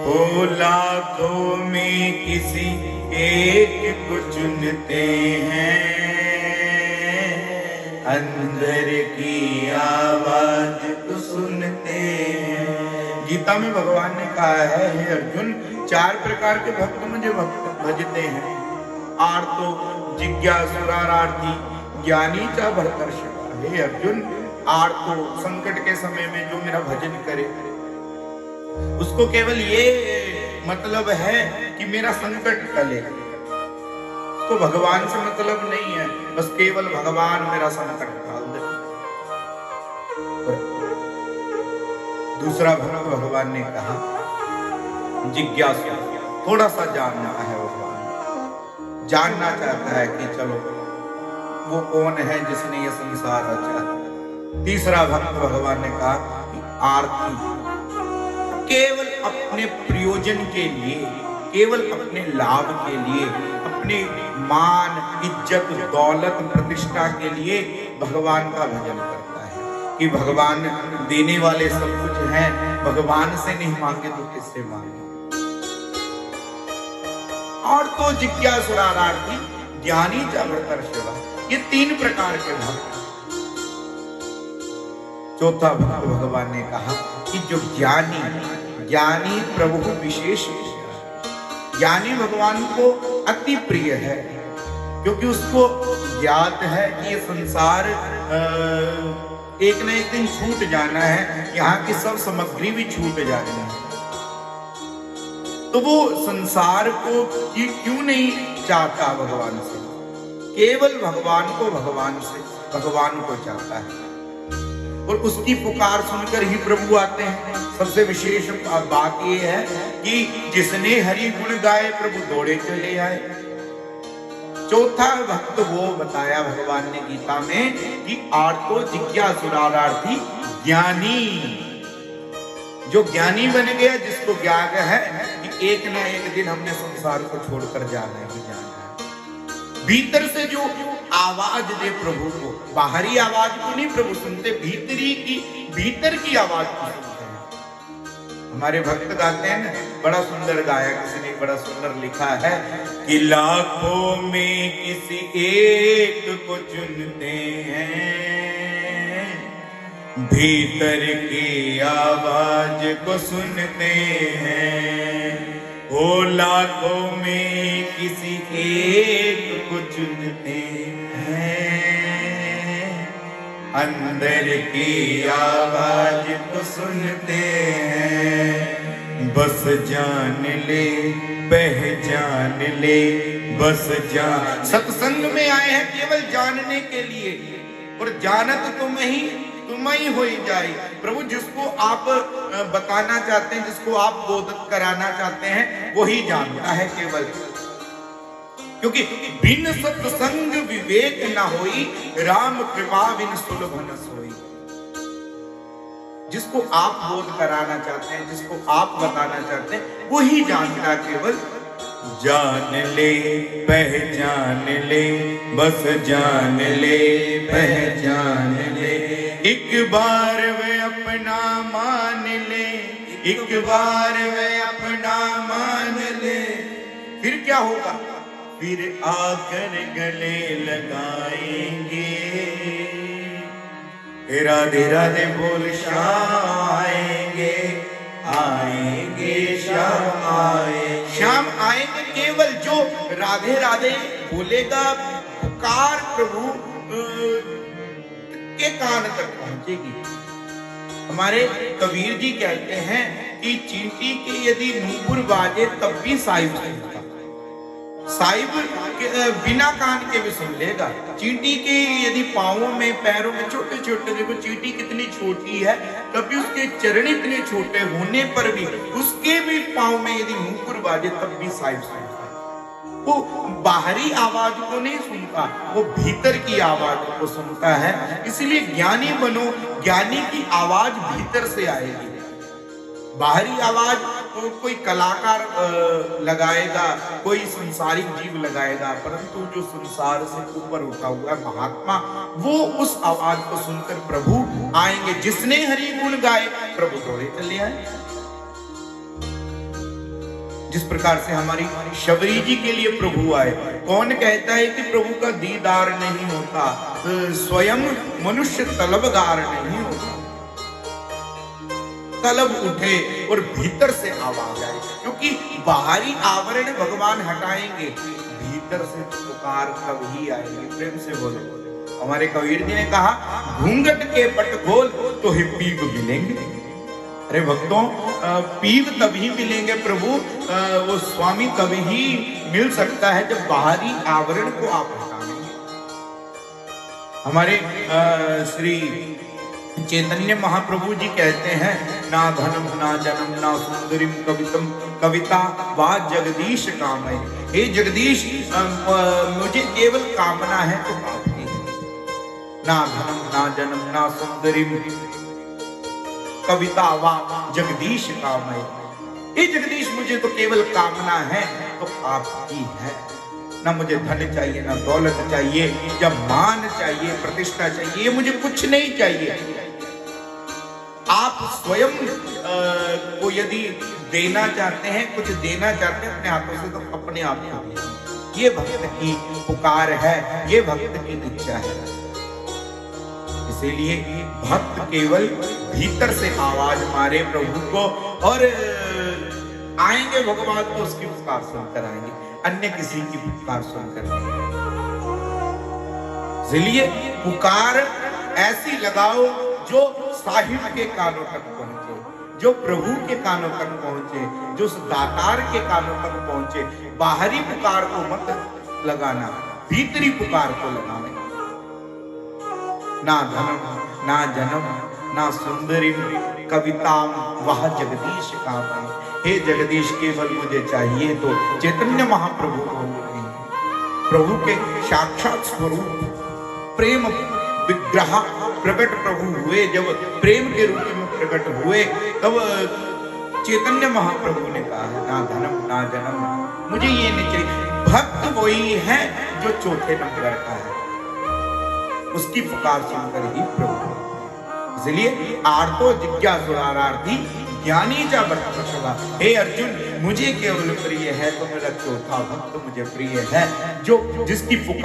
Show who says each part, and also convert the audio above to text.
Speaker 1: वो लाखों में किसी एक को चुनते हैं, अंदर की आवाज तो सुनते हैं। गीता में भगवान ने कहा है, हे अर्जुन, 4 प्रकार के भक्त मुझे भजते हैं। आर्तो जिज्ञासुरार्थी ज्ञानी च भरतर्षभ। हे अर्जुन, आर्तो संकट के समय में जो मेरा भजन करे, उसको केवल ये मतलब है कि मेरा संकट टले, तो भगवान से मतलब नहीं है, बस केवल भगवान मेरा संकट टाल दे। दूसरा भक्त भगवान ने कहा जिज्ञासु, थोड़ा सा जानना है। भगवान जानना चाहता है कि चलो वो कौन है जिसने ये संसार रचा। तीसरा भक्त भगवान ने कहा कि आरती, केवल अपने प्रयोजन के लिए, केवल अपने लाभ के लिए, अपने मान इज्जत दौलत प्रतिष्ठा के लिए भगवान का भजन करता है कि भगवान देने वाले सब कुछ हैं, भगवान से नहीं मांगे तो किससे मांगे। और तो जिज्ञासुरार्थी ज्ञानी च भरतर्षभ। ये 3 प्रकार के भक्त। चौथा भक्त भगवान ने कहा कि जो ज्ञानी प्रभु विशेष, ज्ञानी भगवान को अति प्रिय है, क्योंकि उसको ज्ञात है कि ये संसार एक न एक दिन छूट जाना है, यहाँ की सब सामग्री भी छूट जानी है। तो वो संसार को क्यों नहीं चाहता भगवान से, केवल भगवान को चाहता है। और उसकी पुकार सुनकर ही प्रभु आते हैं। सबसे विशेष बात यह है कि जिसने हरि गुण गाए प्रभु दौड़े चले आए। चौथा भक्त वो बताया भगवान ने गीता में कि आर्तो जिज्ञासुरार्थी ज्ञानी, जो ज्ञानी बन गया, जिसको ज्ञान है कि एक ना एक दिन हमने संसार को छोड़कर जाना ही जाना है। भीतर से जो आवाज दे प्रभु को, बाहरी आवाज को नहीं प्रभु सुनते, भीतर की आवाज को सुनते हैं। हमारे भक्त गाते हैं ना, बड़ा सुंदर गाया किसी ने, बड़ा सुंदर लिखा है कि लाखों में किसी एक को चुनते हैं, भीतर की आवाज को सुनते हैं। ओ लाखों में किसी एक को चुनते हैं, अंदर की आवाज को सुनते हैं। बस जान ले, पहचान ले, बस जान। सत्संग में आए हैं केवल जानने के लिए, और जानत तुम ही हो जाए। प्रभु जिसको आप बताना चाहते हैं, जिसको आप बोधित कराना चाहते हैं, वही जानता है केवल। क्योंकि बिन सत्संग विवेक न होई, राम कृपा बिन सुलभ न सोई। जिसको आप बोध कराना चाहते हैं, जिसको आप बताना चाहते हैं, वही जानता केवल। जान ले, पहचान ले, बस जान ले, पहचान ले। एक बार वे अपना मान ले, एक बार वे अपना मान ले, फिर क्या होगा? फिर आकर गले लगाएंगे, राधे राधे बोल श्याम आएंगे, आएंगे श्याम आएंगे। श्याम आएंगे केवल जो राधे राधे बोलेगा, पुकार प्रभु के कान तक पहुंचेगी। हमारे कबीर जी कहते हैं कि चींटी के यदि नूपुर बाजे तब भी साहिब सुनता, साहिब बिना कान के भी सुन लेगा। चींटी के यदि पांवों में, पैरों में छोटे छोटे, देखो चींटी कितनी छोटी है, तभी उसके चरण इतने छोटे होने पर भी उसके भी पांव में यदि नूपुर बाजे तब भी साहिब सुनता। वो बाहरी आवाज को नहीं सुनता, वो भीतर की आवाज को सुनता है। इसलिए ज्ञानी बनो, ज्ञानी की आवाज भीतर से आएगी। बाहरी आवाज तो कोई कलाकार लगाएगा, कोई संसारिक जीव लगाएगा, परंतु जो संसार से ऊपर उठा हुआ है महात्मा, वो उस आवाज को सुनकर प्रभु आएंगे। जिसने हरि गुण गाए प्रभु दौड़े चले आए। जिस प्रकार से हमारी शबरी जी के लिए प्रभु आए। कौन कहता है कि प्रभु का दीदार नहीं होता? स्वयं मनुष्य तलबगार नहीं होता। तलब उठे और भीतर से आवाज आए, क्योंकि बाहरी आवरण भगवान हटाएंगे, भीतर से पुकार कभी आएगी। प्रेम से बोले। हमारे कबीर जी ने कहा, घूंघट के पट खोल तो ही पीप मिलेंगे। अरे भक्तों, पीप तभी मिलेंगे प्रभु, वो स्वामी तभी ही मिल सकता है जब बाहरी आवरण को आप हटाएंगे। हमारे श्री चैतन्य महाप्रभु जी कहते हैं, ना धनम ना जन्म ना सुंदरीम कवितम कविता वा जगदीश कामय। हे जगदीश, मुझे केवल कामना है तो आपकी है। ना धनम ना जन्म ना सुंदरीम कविता वा जगदीश कामय। हे जगदीश, मुझे तो केवल कामना है तो आपकी है। ना मुझे धन चाहिए, ना दौलत चाहिए, या मान चाहिए, प्रतिष्ठा चाहिए, मुझे कुछ नहीं चाहिए। आप स्वयं को यदि देना चाहते हैं, कुछ देना चाहते हैं अपने हाथों से, तो अपने आप को दीजिए। ये भक्त की पुकार है, ये भक्त की इच्छा है। इसीलिए भक्त केवल भीतर से आवाज मारे प्रभु को, और आएंगे भगवान तो उसकी पुकार सुनकर आएंगे, अन्य किसी की पुकार सुनकर नहीं। इसलिए पुकार ऐसी लगाओ जो साहिब के कानों तक पहुंचे, जो प्रभु के कानों तक पहुंचे, जो उस दातार के कानों तक पहुंचे। बाहरी पुकार को मत लगाना, भीतरी पुकार को लगाना। ना धनम ना जन्म ना सुंदरी कविताम वह जगदीश कामय। हे जगदीश, केवल मुझे चाहिए तो चैतन्य महाप्रभु को, प्रभु के साक्षात स्वरूप प्रेम विग्रह प्रकट प्रभु हुए। जब प्रेम के रूप में प्रकट हुए, तब चैतन्य महाप्रभु ने कहा, ना धनम ना जन्म, मुझे ये नहीं चाहिए। भक्त वही है जो चौथे नंबर का है, उसकी पुकार सुनकर ही प्रभु। इसलिए आर्तो जिज्ञासुरार्थी ज्ञानी चा बर्तवा। हे अर्जुन, मुझे केवल प्रिय है तो मेरा चौथा भक्त मुझे प्रिय है, जो जिसकी पुकार